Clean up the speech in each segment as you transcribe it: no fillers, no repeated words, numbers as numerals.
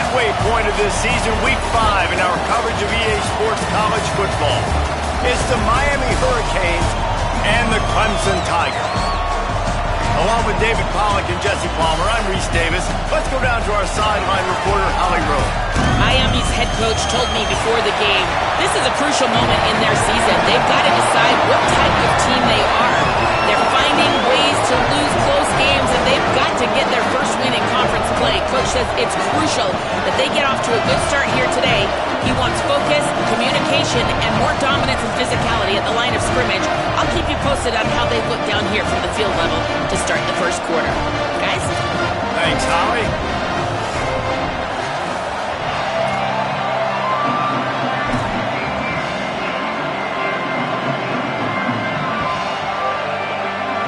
midway point of this season, Week 5 in our coverage of EA Sports College Football. It's the Miami Hurricanes and the Clemson Tigers. Along with David Pollack and Jesse Palmer, I'm Reese Davis. Let's go down to our sideline reporter, Holly Rowe. Miami's head coach told me before the game, this is a crucial moment in their season. They've got to decide what type of team they are. They're finding ways to lose close games, and they've got to get their first win in conference play. Coach says it's crucial that they get off to a good start here today. He wants focus, communication, and more dominance and physicality at the line of scrimmage. I'll keep you posted on how they look down here from the field level to start the first quarter. Guys? Thanks, Holly.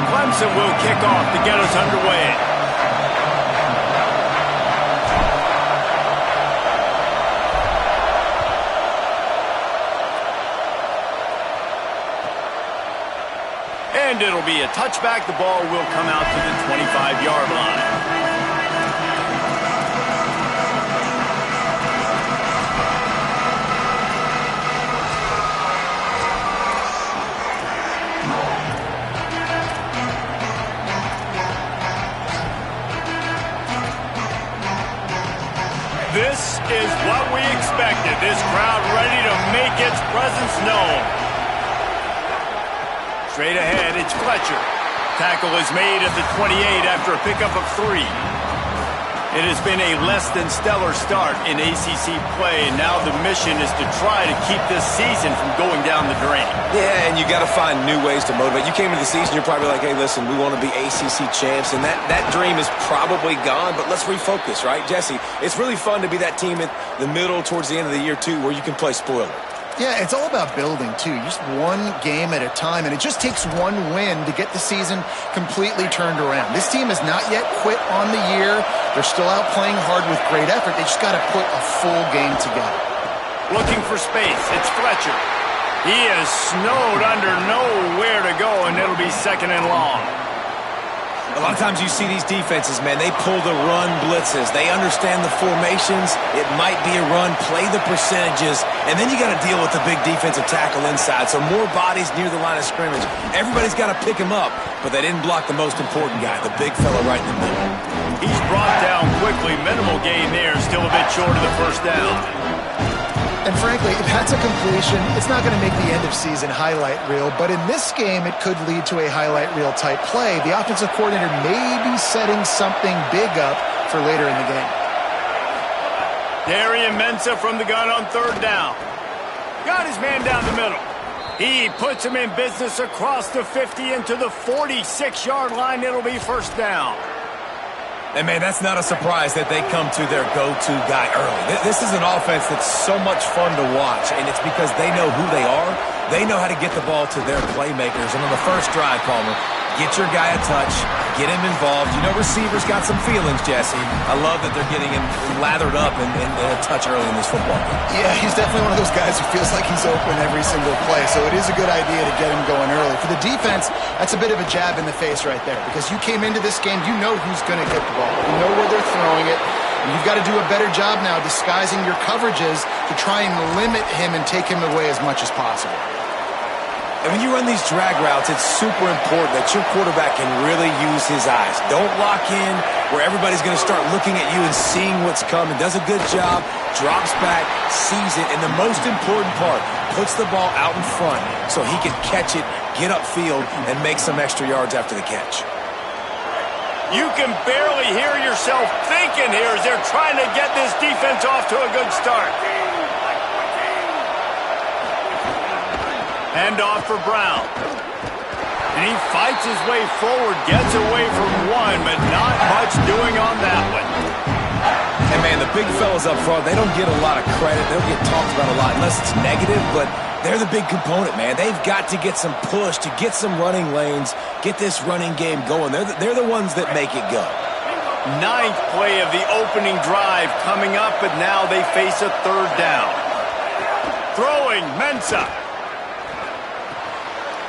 Clemson will kick off to get us underway. And it'll be a touchback. The ball will come out to the 25-yard line. This is what we expected. This crowd ready to make its presence known. Straight ahead, it's Fletcher. Tackle is made at the 28 after a pickup of 3. It has been a less than stellar start in ACC play, and now the mission is to try to keep this season from going down the drain. Yeah, and you got to find new ways to motivate. You came into the season, you're probably like, hey, listen, we want to be ACC champs, and that dream is probably gone, but let's refocus, right, Jesse? It's really fun to be that team in the middle towards the end of the year, too, where you can play spoiler. Yeah, it's all about building, too. Just one game at a time, and it just takes one win to get the season completely turned around. This team has not yet quit on the year. They're still out playing hard with great effort. They just got to put a full game together. Looking for space. It's Fletcher. He is snowed under, nowhere to go, and it'll be second and long. A lot of times you see these defenses, man, they pull the run blitzes. They understand the formations. It might be a run, play the percentages, and then you got to deal with the big defensive tackle inside. So more bodies near the line of scrimmage. Everybody's got to pick him up, but they didn't block the most important guy, the big fella right in the middle. He's brought down quickly. Minimal gain there, still a bit short of the first down. And frankly, if that's a completion, it's not going to make the end-of-season highlight reel. But in this game, it could lead to a highlight reel-type play. The offensive coordinator may be setting something big up for later in the game. Darian Mensah from the gun on third down. Got his man down the middle. He puts him in business across the 50 into the 46-yard line. It'll be first down. And, man, that's not a surprise that they come to their go-to guy early. This is an offense that's so much fun to watch, and it's because they know who they are. They know how to get the ball to their playmakers. And on the first drive, Palmer, get your guy a touch, get him involved. You know receivers got some feelings, Jesse. I love that they're getting him lathered up and a touch early in this football game. Yeah, he's definitely one of those guys who feels like he's open every single play, so it is a good idea to get him going early. For the defense, that's a bit of a jab in the face right there, because you came into this game, you know who's going to get the ball. You know where they're throwing it. And you've got to do a better job now disguising your coverages to try and limit him and take him away as much as possible. And when you run these drag routes, it's super important that your quarterback can really use his eyes. Don't lock in where everybody's going to start looking at you and seeing what's coming. Does a good job, drops back, sees it, and the most important part, puts the ball out in front so he can catch it, get upfield, and make some extra yards after the catch. You can barely hear yourself thinking here as they're trying to get this defense off to a good start. Hand off for Brown. And he fights his way forward, gets away from one, but not much doing on that one. And, man, the big fellas up front, they don't get a lot of credit. They don't get talked about a lot unless it's negative, but they're the big component, man. They've got to get some push, to get some running lanes, get this running game going. They're the ones that make it go. Ninth play of the opening drive coming up, but now they face a third down. Throwing, Mensah.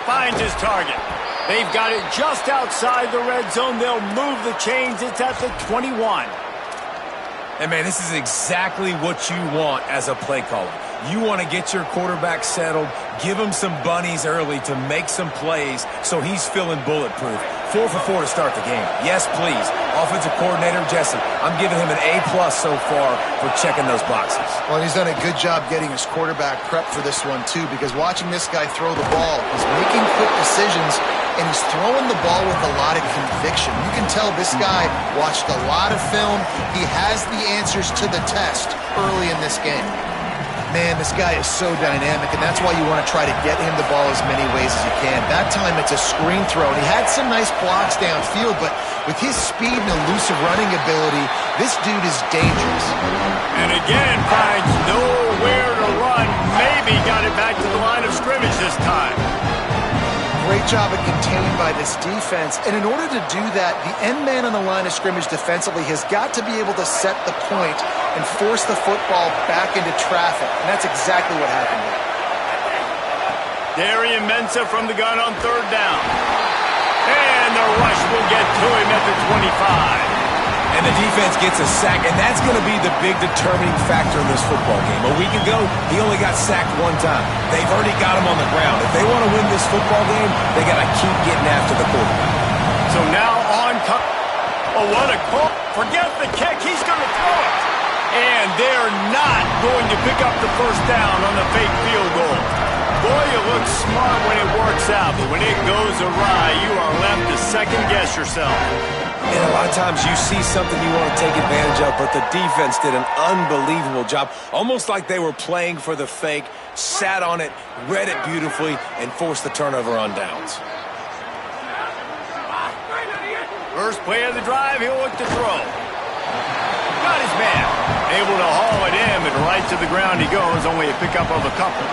Finds his target. They've got it just outside the red zone. They'll move the chains. It's at the 21. And, man, this is exactly what you want as a play caller. You want to get your quarterback settled, give him some bunnies early to make some plays so he's feeling bulletproof. 4 for 4 to start the game. Yes, please. Offensive coordinator Jesse, I'm giving him an A+ so far for checking those boxes. Well, he's done a good job getting his quarterback prepped for this one, too, because watching this guy throw the ball, he's making quick decisions, and he's throwing the ball with a lot of conviction. You can tell this guy watched a lot of film. He has the answers to the test early in this game. Man, this guy is so dynamic, and that's why you want to try to get him the ball as many ways as you can. That time, it's a screen throw, and he had some nice blocks downfield, but with his speed and elusive running ability, this dude is dangerous. And again, finds nowhere to run. Maybe got it back to the line of scrimmage this time. Great job of containing by this defense. And in order to do that, the end man on the line of scrimmage defensively has got to be able to set the point and force the football back into traffic. And that's exactly what happened there. Darian Mensah from the gun on 3rd down. And the rush will get to him at the 25. And the defense gets a sack, and that's going to be the big determining factor in this football game. A week ago, he only got sacked 1 time. They've already got him on the ground. If they want to win this football game, they got to keep getting after the quarterback. So now on oh, what a call. Forget the kick. He's going to throw it. And they're not going to pick up the 1st down on the fake field goal. Boy, you look smart when it works out, but when it goes awry, you are left to second-guess yourself. And a lot of times you see something you want to take advantage of, but the defense did an unbelievable job. Almost like they were playing for the fake, sat on it, read it beautifully, and forced the turnover on downs. First play of the drive, he'll look to throw. Got his man. Able to haul it in, but right to the ground he goes, only a pickup of a couple.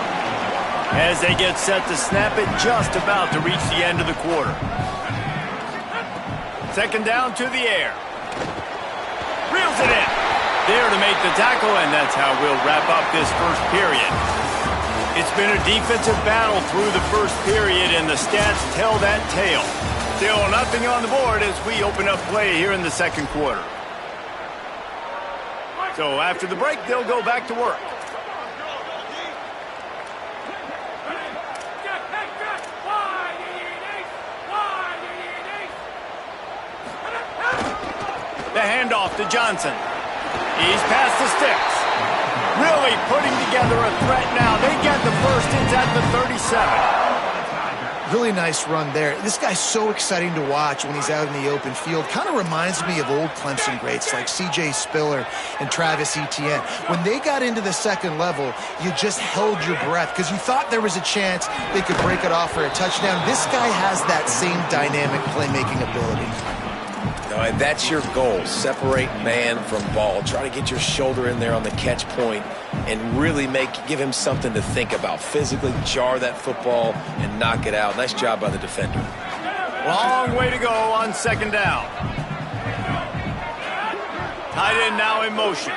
As they get set to snap it, just about to reach the end of the quarter. 2nd down to the air. Reels it in. There to make the tackle, and that's how we'll wrap up this 1st period. It's been a defensive battle through the 1st period, and the stats tell that tale. Still nothing on the board as we open up play here in the 2nd quarter. So after the break, they'll go back to work. The handoff to Johnson. He's past the sticks. Really putting together a threat now. They get the 1st. It's at the 37. Really nice run there. This guy's so exciting to watch when he's out in the open field. Kind of reminds me of old Clemson greats like C.J. Spiller and Travis Etienne. When they got into the 2nd level, you just held your breath because you thought there was a chance they could break it off for a touchdown. This guy has that same dynamic playmaking ability. No, and that's your goal. Separate man from ball. Try to get your shoulder in there on the catch point and really give him something to think about. Physically jar that football and knock it out. Nice job by the defender. Long way to go on 2nd down. Tight end now in motion.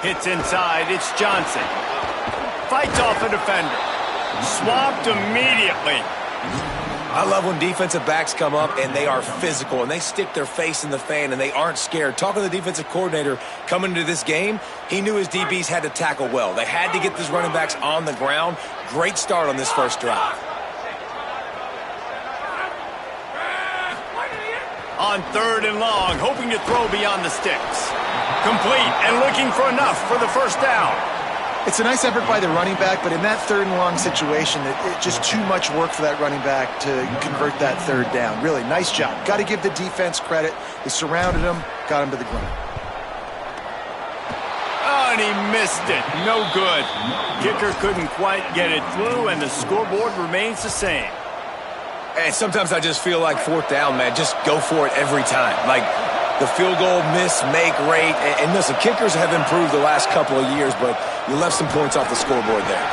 Hits inside. It's Johnson. Fights off a defender. Swamped immediately. I love when defensive backs come up and they are physical and they stick their face in the fan and they aren't scared. Talking to the defensive coordinator coming into this game, he knew his DBs had to tackle well. They had to get these running backs on the ground. Great start on this 1st drive. On 3rd and long, hoping to throw beyond the sticks. Complete and looking for enough for the 1st down. It's a nice effort by the running back, but in that 3rd and long situation, it's just too much work for that running back to convert that 3rd down. Really, nice job. Got to give the defense credit. They surrounded him, got him to the ground. Oh, and he missed it. No good. Kicker couldn't quite get it through, and the scoreboard remains the same. And sometimes I just feel like 4th down, man. Just go for it every time. Like the field goal miss-make rate. And listen, kickers have improved the last couple of years, but you left some points off the scoreboard there.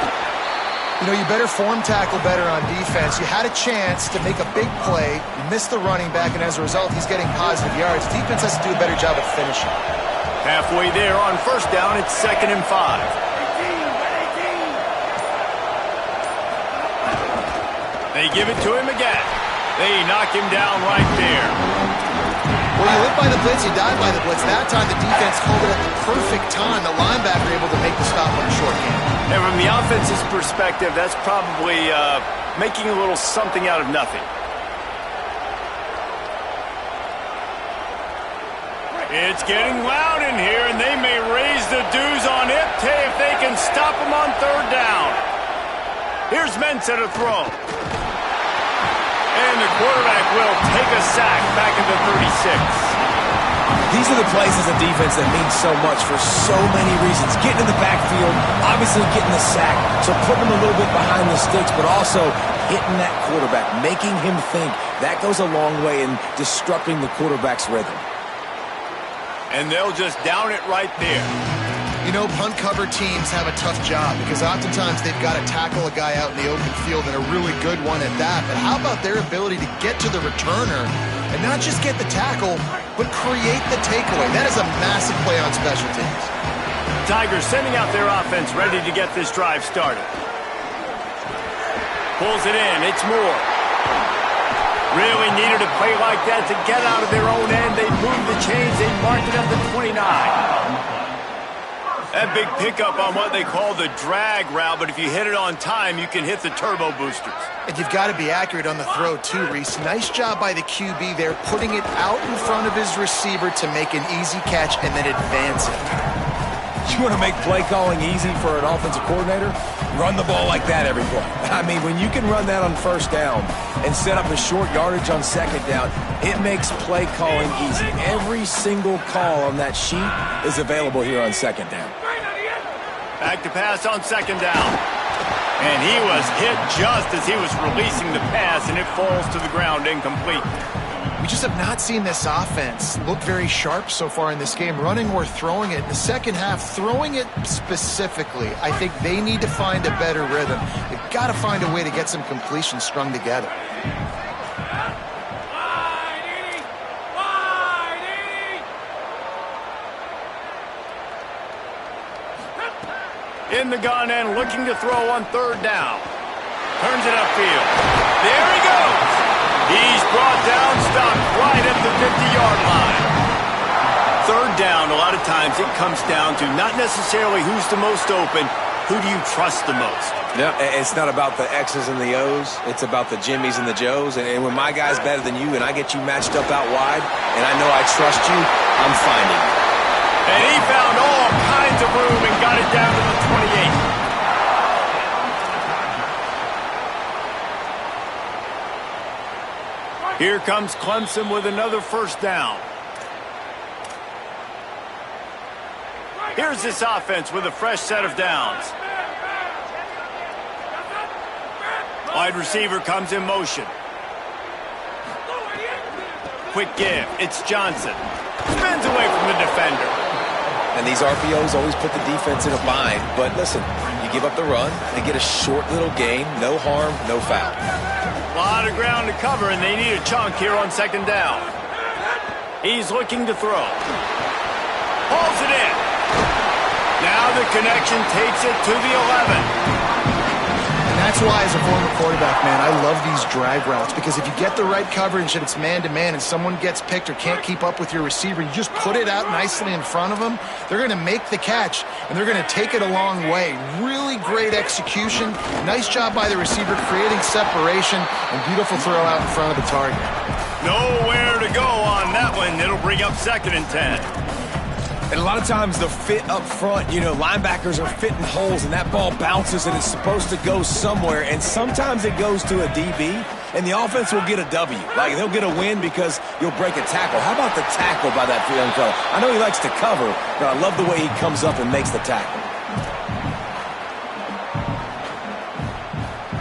You know, you better form tackle better on defense. You had a chance to make a big play. You missed the running back, and as a result, he's getting positive yards. Defense has to do a better job of finishing. Halfway there on 1st down, it's 2nd and 5. They give it to him again. They knock him down right there. Well, you live by the blitz, you die by the blitz. That time the defense called it at the perfect time. The linebacker able to make the stop on a short game. And from the offense's perspective, that's probably making a little something out of nothing. It's getting loud in here, and they may raise the dues on it if they can stop them on third down. Here's Mensah to throw. And the quarterback will take a sack back at the 36. These are the plays as a defense that mean so much for so many reasons. Getting in the backfield, obviously getting the sack, so putting them a little bit behind the sticks, but also hitting that quarterback, making him think. That goes a long way in disrupting the quarterback's rhythm. And they'll just down it right there. You know, punt cover teams have a tough job because oftentimes they've got to tackle a guy out in the open field, and a really good one at that. But how about their ability to get to the returner and not just get the tackle, but create the takeaway? That is a massive play on special teams. Tigers sending out their offense ready to get this drive started. Pulls it in. It's Moore. Really needed a play like that to get out of their own end. They moved the chains. They marked it up to 29. That big pickup on what they call the drag route, but if you hit it on time, you can hit the turbo boosters. And you've got to be accurate on the throw too, Reese. Nice job by the QB there, putting it out in front of his receiver to make an easy catch and then advance it. You want to make play calling easy for an offensive coordinator? Run the ball like that every play. I mean, when you can run that on first down and set up a short yardage on second down, it makes play calling easy. Every single call on that sheet is available here on second down. Back to pass on second down. And he was hit just as he was releasing the pass, and it falls to the ground incomplete. We just have not seen this offense look very sharp so far in this game, running or throwing it. In the second half, throwing it specifically, I think they need to find a better rhythm. They've got to find a way to get some completions strung together. In the gun and looking to throw on third down. Turns it upfield. There he goes. He's brought down, stopped right at the 50-yard line. Third down, a lot of times it comes down to not necessarily who's the most open, who do you trust the most? Yeah, it's not about the X's and the O's. It's about the Jimmies and the Joes. And when my guy's better than you and I get you matched up out wide and I know I trust you, I'm finding you. And he found all kinds of room and got it down to the 28. Here comes Clemson with another first down. Here's this offense with a fresh set of downs. Wide receiver comes in motion. Quick give. It's Johnson. Spins away from the defender. And these RPOs always put the defense in a bind. But listen, you give up the run, they get a short little gain, no harm, no foul. A lot of ground to cover, and they need a chunk here on second down. He's looking to throw. Hauls it in. Now the connection takes it to the 11. And that's why, as a former quarterback, man, I love these drag routes, because if you get the right coverage and it's man-to-man and someone gets picked or can't keep up with your receiver, you just put it out nicely in front of them, they're going to make the catch, and they're going to take it a long way. Really great execution. Nice job by the receiver creating separation, and beautiful throw out in front of the target. Nowhere to go on that one. It'll bring up 2nd and 10. And a lot of times the fit up front, you know, linebackers are fitting holes and that ball bounces and it's supposed to go somewhere. And sometimes it goes to a DB and the offense will get a W. Like they'll get a win because you'll break a tackle. How about the tackle by that young fella? I know he likes to cover, but I love the way he comes up and makes the tackle.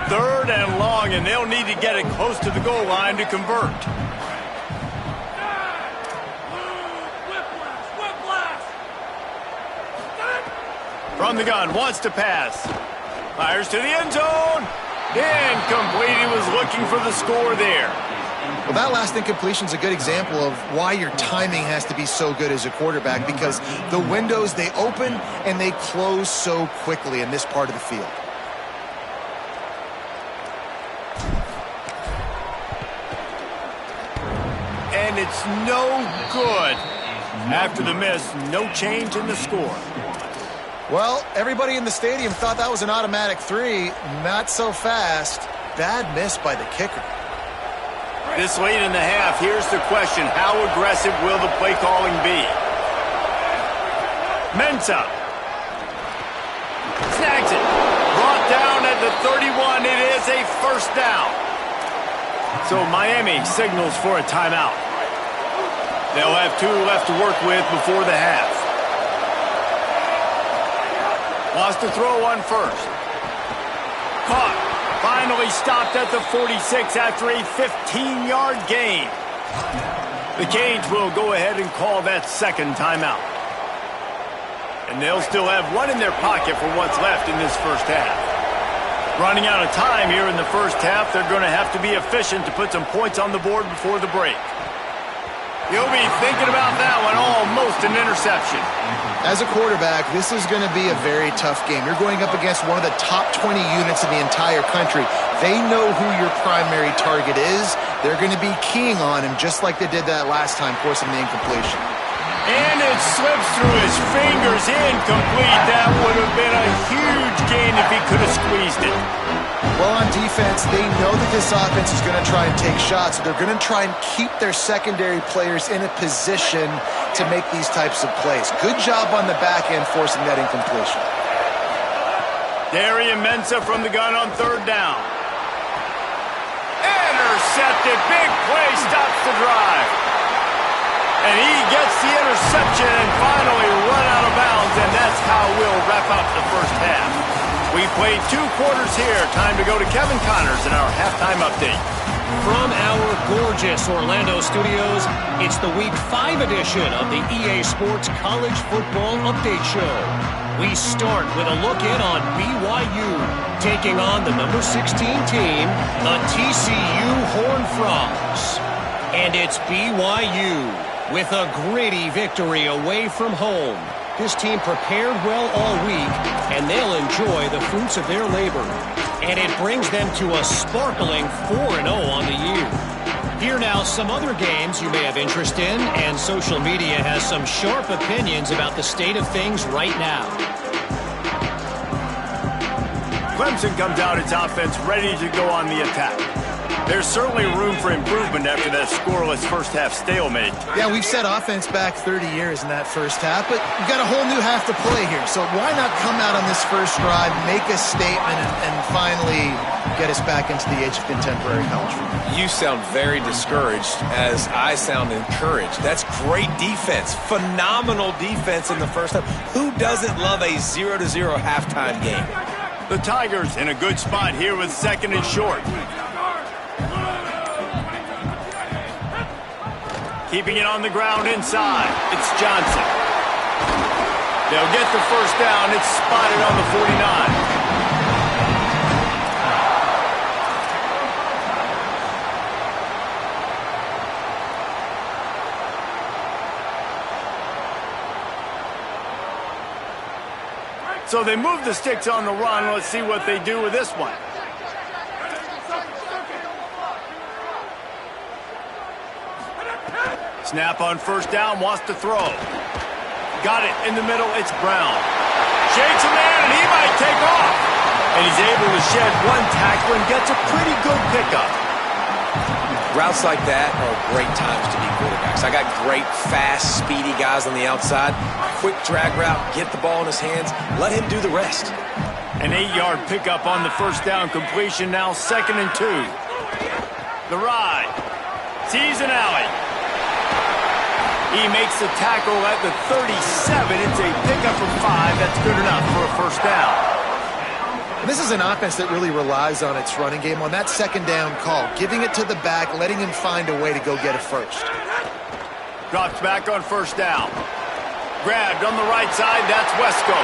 3rd and long, and they'll need to get it close to the goal line to convert. From the gun, wants to pass. Fires to the end zone. Incomplete. He was looking for the score there. Well, that last incompletion is a good example of why your timing has to be so good as a quarterback, because the windows, they open and they close so quickly in this part of the field. And it's It's no good. After the miss, no change in the score. Well, everybody in the stadium thought that was an automatic 3. Not so fast. Bad miss by the kicker. This late in the half, here's the question. How aggressive will the play calling be? Mensah snags it. Brought down at the 31. It is a first down. So Miami signals for a timeout. They'll have 2 left to work with before the half. Lost to throw on first. Caught. Finally stopped at the 46 after a 15-yard gain. The Canes will go ahead and call that second timeout. And they'll still have 1 in their pocket for what's left in this first half. Running out of time here in the first half, they're going to have to be efficient to put some points on the board before the break. You'll be thinking about that one, almost an interception. As a quarterback, this is going to be a very tough game. You're going up against one of the top 20 units in the entire country. They know who your primary target is. They're going to be keying on him just like they did that last time, forcing the incompletion. And it slips through his fingers, incomplete. That would have been a huge gain if he could have squeezed it. Well, on defense, they know that this offense is going to try and take shots. They're going to try and keep their secondary players in a position to make these types of plays. Good job on the back end forcing that incompletion. Darian Mensah from the gun on third down. Intercepted. Big play stops the drive. And he gets the interception and finally run out of bounds, and that's how we'll wrap up the first half. We played 2 quarters here. Time to go to Kevin Connors in our halftime update. From our gorgeous Orlando studios, it's the Week 5 edition of the EA Sports College Football Update Show. We start with a look in on BYU, taking on the number 16 team, the TCU Horned Frogs. And it's BYU with a gritty victory away from home. This team prepared well all week, and they'll enjoy the fruits of their labor. And it brings them to a sparkling 4-0 on the year. Here now, some other games you may have interest in, and social media has some sharp opinions about the state of things right now. Clemson comes out its offense ready to go on the attack. There's certainly room for improvement after that scoreless first-half stalemate. Yeah, we've set offense back 30 years in that first half, but we've got a whole new half to play here. So why not come out on this first drive, make a statement, and finally get us back into the age of contemporary college football? You sound very discouraged as I sound encouraged. That's great defense. Phenomenal defense in the first half. Who doesn't love a 0-0 halftime game? The Tigers in a good spot here with second and short. Keeping it on the ground inside. It's Johnson. They'll get the first down. It's spotted on the 49. So they move the sticks on the run. Let's see what they do with this one. Snap on first down, wants to throw. Got it in the middle, it's Brown. Shakes a man, and he might take off. And he's able to shed 1 tackle and gets a pretty good pickup. Routes like that are great times to be quarterbacks. I got great, fast, speedy guys on the outside. Quick drag route, get the ball in his hands, let him do the rest. An 8-yard pickup on the first down completion, now 2nd and 2. The ride. Sees an alley. He makes the tackle at the 37. It's a pickup of 5. That's good enough for a first down. This is an offense that really relies on its running game, on that second down call, giving it to the back, letting him find a way to go get a first. Drops back on first down. Grabbed on the right side, that's Wesco.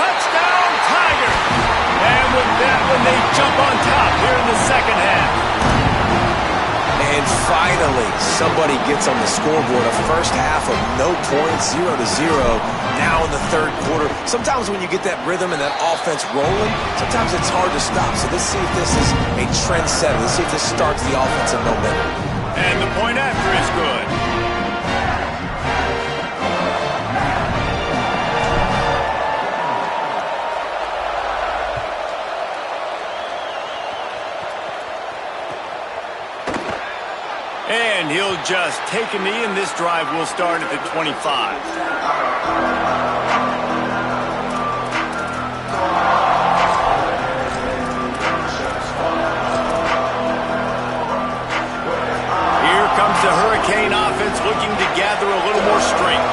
Touchdown, Tigers! And with that one, they jump on top here in the second half. And finally, somebody gets on the scoreboard. A first half of no points, 0-0. Now in the third quarter. Sometimes when you get that rhythm and that offense rolling, sometimes it's hard to stop. So let's see if this is a trend setter. Let's see if this starts the offensive momentum. And the point after is good. And he'll just take a knee, and this drive will start at the 25. Here comes the Hurricane offense looking to gather a little more strength.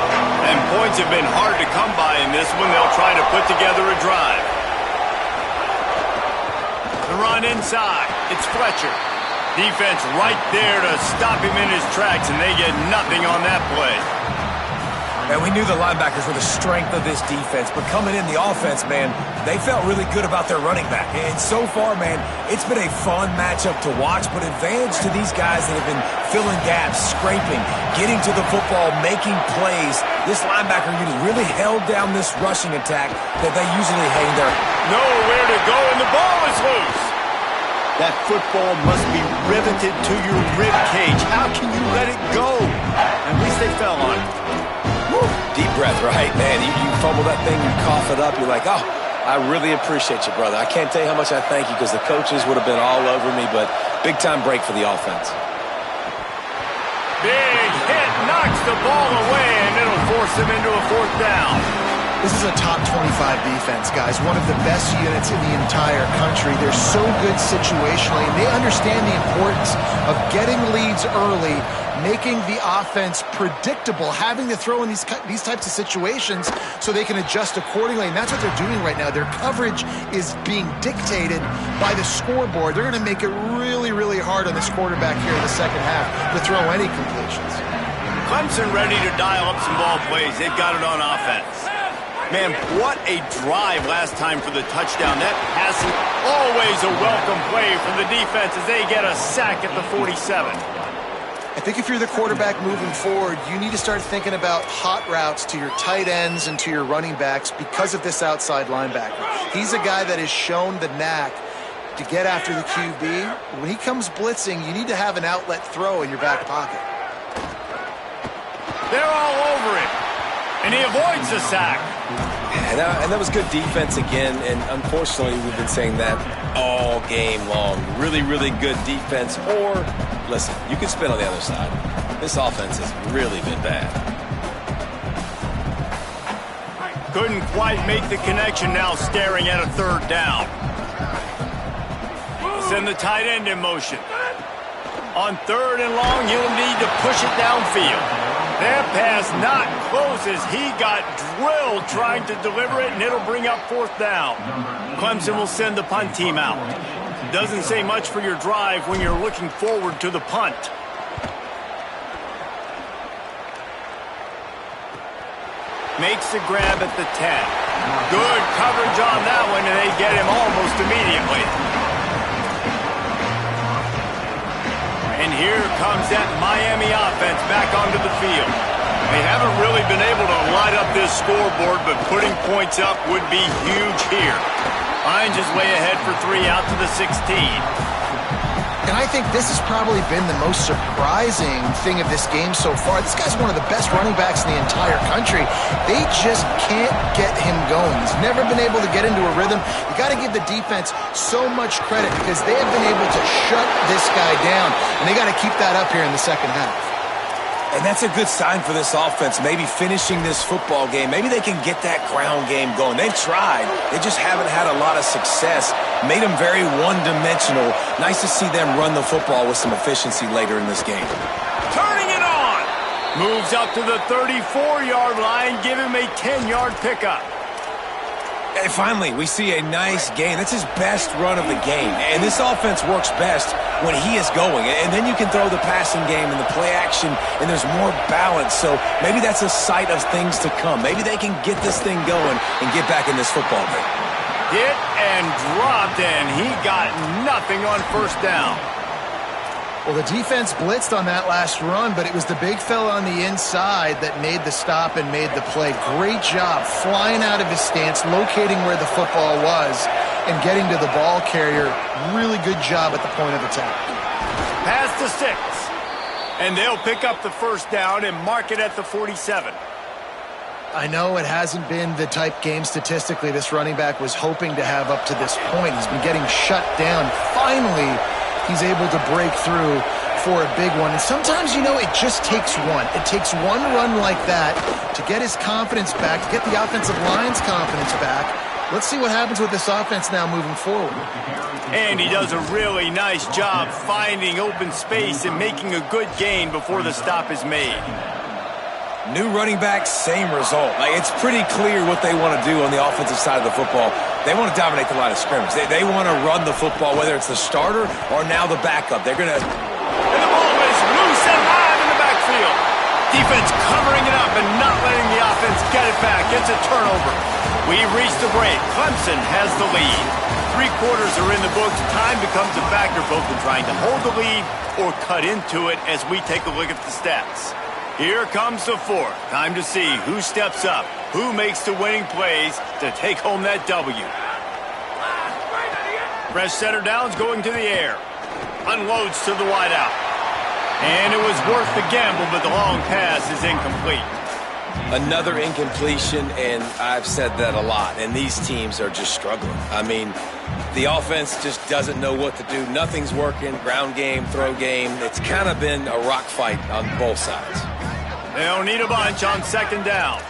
And points have been hard to come by in this one. They'll try to put together a drive. The run inside. It's Fletcher. Defense right there to stop him in his tracks, and they get nothing on that play. And we knew the linebackers were the strength of this defense, but coming in the offense, man, they felt really good about their running back. And so far, man, it's been a fun matchup to watch, but advantage to these guys that have been filling gaps, scraping, getting to the football, making plays. This linebacker unit really held down this rushing attack that they usually hang there. Nowhere to go, and the ball is loose. That football must be riveted to your rib cage. How can you let it go? At least they fell on it. Woo. Deep breath, right? Man, you fumble that thing, you cough it up, you're like, oh, I really appreciate you, brother. I can't tell you how much I thank you because the coaches would have been all over me, but big-time break for the offense. Big hit knocks the ball away, and it'll force them into a fourth down. This is a top 25 defense, guys. One of the best units in the entire country. They're so good situationally, and they understand the importance of getting leads early, making the offense predictable, having to throw in these types of situations so they can adjust accordingly, and that's what they're doing right now. Their coverage is being dictated by the scoreboard. They're going to make it really, really hard on this quarterback here in the second half to throw any completions. Clemson ready to dial up some ball plays. They've got it on offense. Man, what a drive last time for the touchdown. That pass is always a welcome play from the defense as they get a sack at the 47. I think if you're the quarterback moving forward, you need to start thinking about hot routes to your tight ends and to your running backs because of this outside linebacker. He's a guy that has shown the knack to get after the QB. When he comes blitzing, you need to have an outlet throw in your back pocket. They're all over it, and he avoids the sack. And that was good defense again, and unfortunately we've been saying that all game long. Really, really good defense, or, listen, you can spin on the other side. This offense has really been bad. Couldn't quite make the connection, now staring at a third down. Send the tight end in motion. On third and long, he'll need to push it downfield. That pass not close as he got drilled trying to deliver it, and it'll bring up fourth down. Clemson will send the punt team out. Doesn't say much for your drive when you're looking forward to the punt. Makes the grab at the 10. Good coverage on that one, and they get him almost immediately. And here comes that Miami offense back onto the field. They haven't really been able to light up this scoreboard, but putting points up would be huge here. Hines is way ahead for 3 out to the 16. And I think this has probably been the most surprising thing of this game so far. This guy's one of the best running backs in the entire country. They just can't get him going. He's never been able to get into a rhythm. You got to give the defense so much credit because they have been able to shut this guy down, and they got to keep that up here in the second half. And that's a good sign for this offense, maybe finishing this football game. Maybe they can get that ground game going. They've tried. They just haven't had a lot of success. Made them very one-dimensional. Nice to see them run the football with some efficiency later in this game. Turning it on. Moves up to the 34-yard line. Give him a 10-yard pickup. And finally, we see a nice game. That's his best run of the game. And this offense works best when he is going. And then you can throw the passing game and the play action, and there's more balance. So maybe that's a sight of things to come. Maybe they can get this thing going and get back in this football game. Hit and dropped, and he got nothing on first down. Well, the defense blitzed on that last run, but it was the big fella on the inside that made the stop and made the play. Great job flying out of his stance, locating where the football was, and getting to the ball carrier. Really good job at the point of attack. Pass to 6. And they'll pick up the first down and mark it at the 47. I know it hasn't been the type game statistically this running back was hoping to have up to this point. He's been getting shut down. Finally, he's able to break through for a big one. And sometimes, it just takes one. It takes one run like that to get his confidence back, to get the offensive line's confidence back. Let's see what happens with this offense now moving forward. And he does a really nice job finding open space and making a good gain before the stop is made. New running back, same result. It's pretty clear what they want to do on the offensive side of the football. They want to dominate the line of scrimmage. They want to run the football, whether it's the starter or now the backup. They're going to... And the ball is loose and live in the backfield. Defense covering it up and not letting the offense get it back. It's a turnover. We've reached the break. Clemson has the lead. 3 quarters are in the books. Time becomes a factor both in trying to hold the lead or cut into it as we take a look at the stats. Here comes the fourth. Time to see who steps up, who makes the winning plays to take home that W. Fresh setter downs going to the air. Unloads to the wideout. And it was worth the gamble, but the long pass is incomplete. Another incompletion, and I've said that a lot, and these teams are just struggling. The offense just doesn't know what to do. Nothing's working. Ground game, throw game. It's kind of been a rock fight on both sides. They'll need a bunch on second down.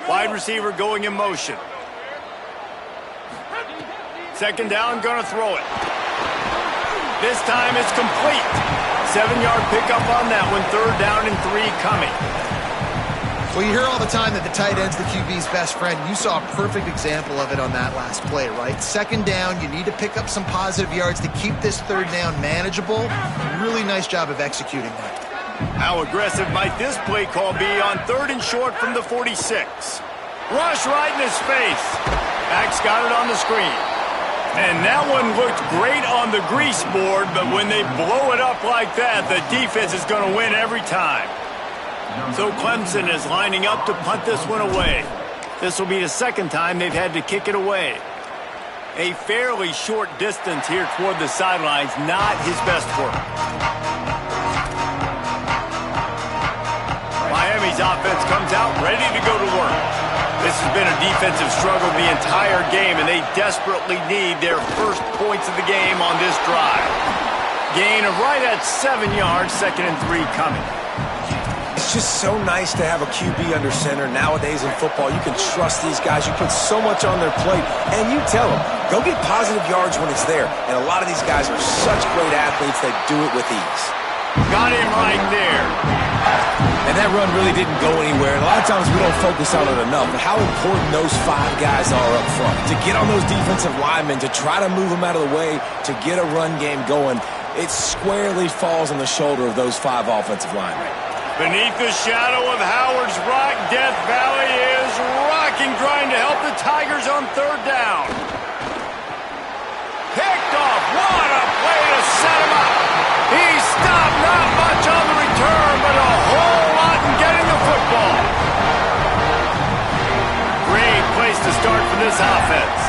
Wide receiver going in motion. Second down, gonna throw it. This time it's complete. 7-yard pickup on that one. Third down and 3 coming. Well, you hear all the time that the tight end's the QB's best friend. You saw a perfect example of it on that last play, right? Second down, you need to pick up some positive yards to keep this third down manageable. Really nice job of executing that. How aggressive might this play call be on third and short from the 46? Rush right in his face. Back's got it on the screen. And that one looked great on the grease board, but when they blow it up like that, the defense is going to win every time. So Clemson is lining up to punt this one away. This will be the second time they've had to kick it away. A fairly short distance here toward the sidelines, not his best work. Miami's offense comes out ready to go to work. This has been a defensive struggle the entire game, and they desperately need their first points of the game on this drive. Gain of right at 7 yards, 2nd and 3 coming. It's just so nice to have a QB under center. Nowadays in football, you can trust these guys. You put so much on their plate, and you tell them, go get positive yards when it's there. And a lot of these guys are such great athletes that do it with ease. Got him right there. And that run really didn't go anywhere. And a lot of times we don't focus on it enough, but how important those 5 guys are up front. To get on those defensive linemen, to try to move them out of the way, to get a run game going, it squarely falls on the shoulder of those 5 offensive linemen. Beneath the shadow of Howard's Rock, Death Valley is rocking, trying to help the Tigers on third down. Picked off. What a play to set him up. He stopped, not much on the return, but a whole lot in getting the football. Great place to start for this offense.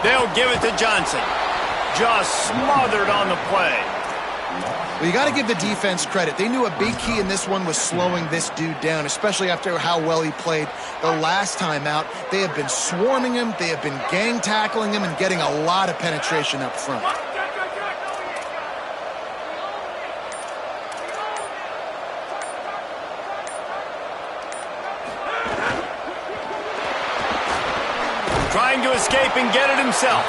They'll give it to Johnson. Just smothered on the play. Well, you got to give the defense credit. They knew a big key in this one was slowing this dude down, especially after how well he played the last time out. They have been swarming him. They have been gang tackling him and getting a lot of penetration up front. Trying to escape and get it himself.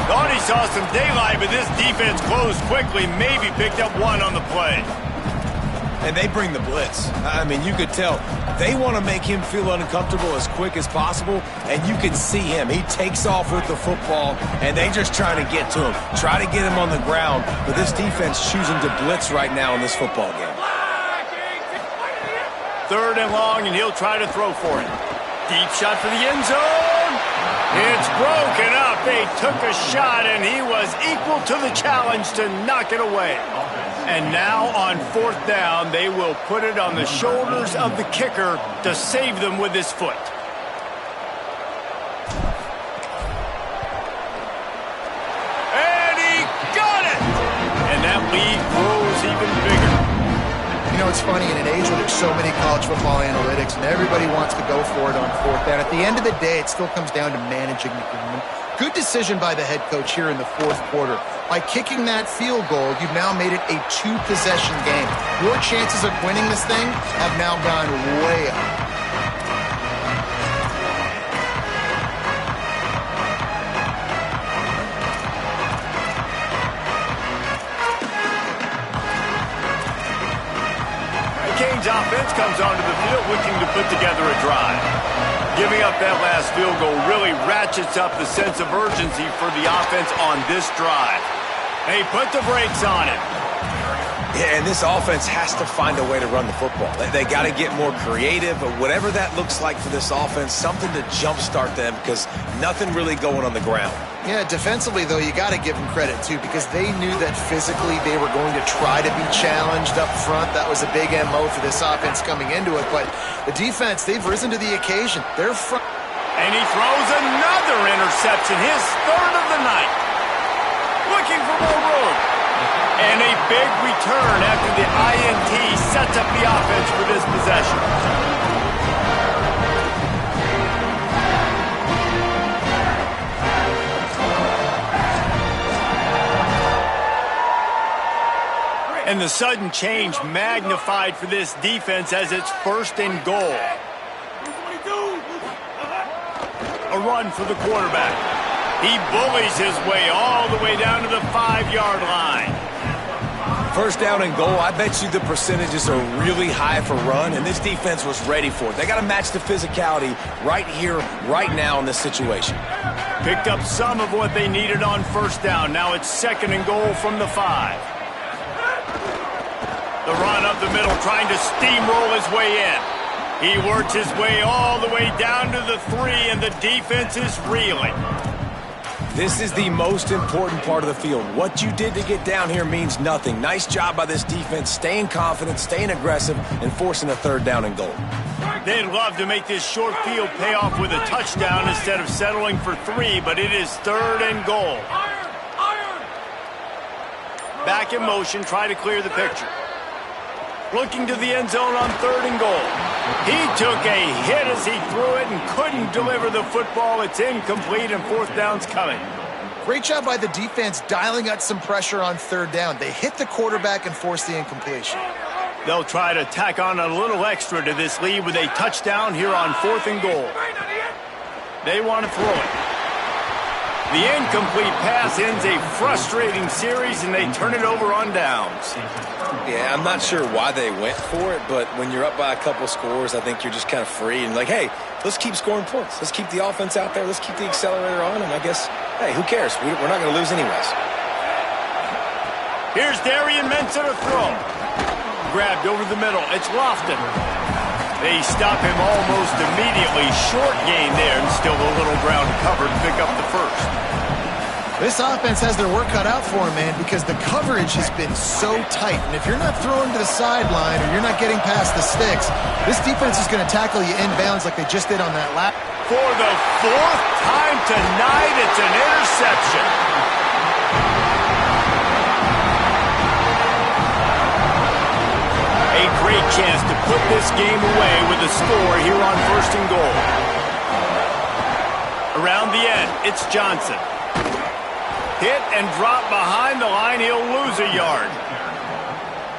Thought he saw some daylight, but this defense closed quickly, maybe picked up one on the play. And they bring the blitz. I mean, you could tell they want to make him feel uncomfortable as quick as possible, and you can see him. He takes off with the football, and they just trying to get to him, try to get him on the ground, but this defense choosing to blitz right now in this football game. Third and long, and he'll try to throw for it. Deep shot for the end zone. It's broken up. They took a shot, and he was equal to the challenge to knock it away. And now on fourth down, they will put it on the shoulders of the kicker to save them with his foot. You know, it's funny, in an age where there's so many college football analytics and everybody wants to go for it on fourth down, at the end of the day, it still comes down to managing the game. Good decision by the head coach here in the fourth quarter. By kicking that field goal, you've now made it a two-possession game. Your chances of winning this thing have now gone way up. Canes offense comes onto the field looking to put together a drive. Giving up that last field goal really ratchets up the sense of urgency for the offense on this drive. They put the brakes on it. Yeah, and this offense has to find a way to run the football. They got to get more creative, but whatever that looks like for this offense, something to jumpstart them because nothing really going on the ground. Yeah, defensively, though, you got to give them credit, too, because they knew that physically they were going to try to be challenged up front. That was a big MO for this offense coming into it. But the defense, they've risen to the occasion. They're front. And he throws another interception, his third of the night. Looking for more room. And a big return after the INT sets up the offense for this possession. And the sudden change magnified for this defense as it's first and goal. A run for the quarterback. He bullies his way all the way down to the 5-yard line. First down and goal, I bet you the percentages are really high for run, and this defense was ready for it. They got to match the physicality right here, right now in this situation. Picked up some of what they needed on first down. Now it's second and goal from the 5. The run up the middle, trying to steamroll his way in. He works his way all the way down to the 3, and the defense is reeling. This is the most important part of the field. What you did to get down here means nothing. Nice job by this defense, staying confident, staying aggressive, and forcing a third down and goal. They'd love to make this short field pay off with a touchdown instead of settling for 3, but it is third and goal. Back in motion, try to clear the picture. Looking to the end zone on third and goal. He took a hit as he threw it and couldn't deliver the football. It's incomplete and fourth down's coming. Great job by the defense dialing up some pressure on third down. They hit the quarterback and forced the incompletion. They'll try to tack on a little extra to this lead with a touchdown here on fourth and goal. They want to throw it. The incomplete pass ends a frustrating series, and they turn it over on downs. Yeah, I'm not sure why they went for it, but when you're up by a couple scores, I think you're just kind of free and like, hey, let's keep scoring points. Let's keep the offense out there. Let's keep the accelerator on, and I guess, hey, who cares? We're not going to lose anyways. Here's Darian Mensah to throw. Grabbed over the middle. It's Lofton. They stop him almost immediately. Short gain there, and still a little ground covered to pick up the first. This offense has their work cut out for them, man, because the coverage has been so tight. And if you're not throwing to the sideline or you're not getting past the sticks, this defense is going to tackle you inbounds like they just did on that lap. For the fourth time tonight, it's an interception. A great chance to put this game away with a score here on first and goal. Around the end, it's Johnson. Hit and drop behind the line. He'll lose a yard.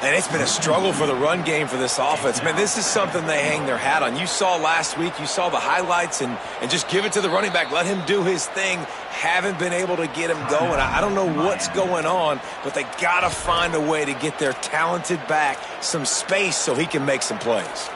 And it's been a struggle for the run game for this offense. Man, this is something they hang their hat on. You saw last week, you saw the highlights, and just give it to the running back. Let him do his thing. Haven't been able to get him going. I don't know what's going on, but they got to find a way to get their talented back some space so he can make some plays.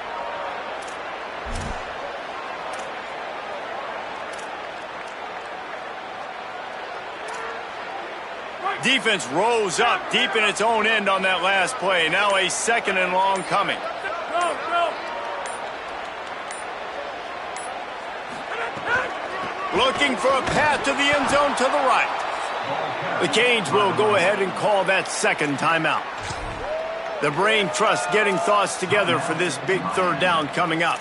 Defense rose up deep in its own end on that last play. Now a second and long coming. Looking for a path to the end zone to the right. The Canes will go ahead and call that second timeout. The brain trust getting thoughts together for this big third down coming up.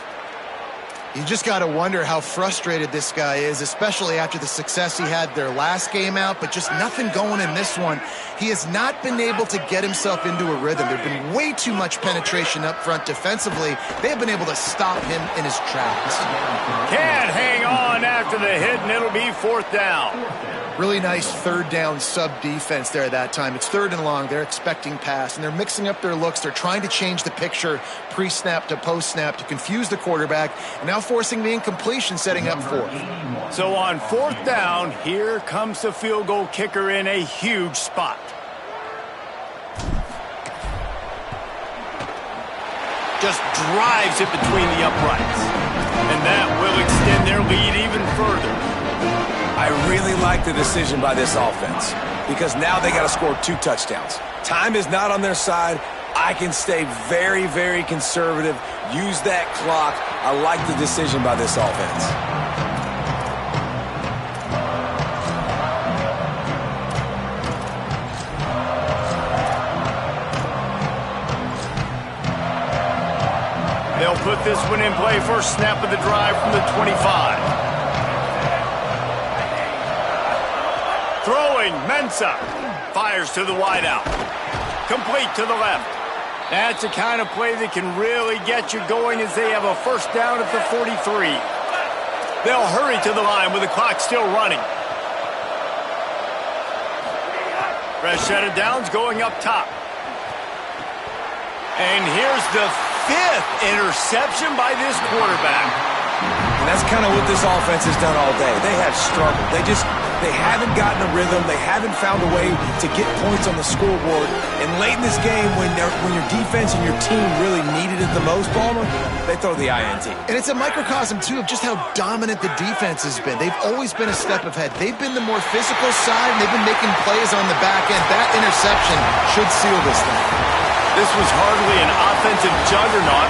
You just got to wonder how frustrated this guy is, especially after the success he had their last game out, but just nothing going in this one. He has not been able to get himself into a rhythm. There's been way too much penetration up front defensively. They have been able to stop him in his tracks. Can't hang on after the hit, and it'll be 4th down. Really nice 3rd down sub-defense there that time. It's 3rd and long. They're expecting pass, and they're mixing up their looks. They're trying to change the picture pre-snap to post-snap to confuse the quarterback, and now forcing the incompletion, setting up 4th. So on 4th down, here comes the field goal kicker in a huge spot. Just drives it between the uprights. And that will extend their lead even further. I really like the decision by this offense because now they got to score 2 touchdowns. Time is not on their side. I can stay very, very conservative, use that clock. I like the decision by this offense. They'll put this one in play. First snap of the drive from the 25. Throwing, Mensah. Fires to the wideout. Complete to the left. That's the kind of play that can really get you going as they have a first down at the 43. They'll hurry to the line with the clock still running. Fresh set of downs going up top. And here's the 5th interception by this quarterback. And that's kind of what this offense has done all day. They have struggled. They haven't gotten a rhythm. They haven't found a way to get points on the scoreboard. And late in this game, when your defense and your team really needed it the most, Palmer, they throw the INT. And it's a microcosm, too, of just how dominant the defense has been. They've always been a step ahead. They've been the more physical side, and they've been making plays on the back end. That interception should seal this thing. This was hardly an offensive juggernaut.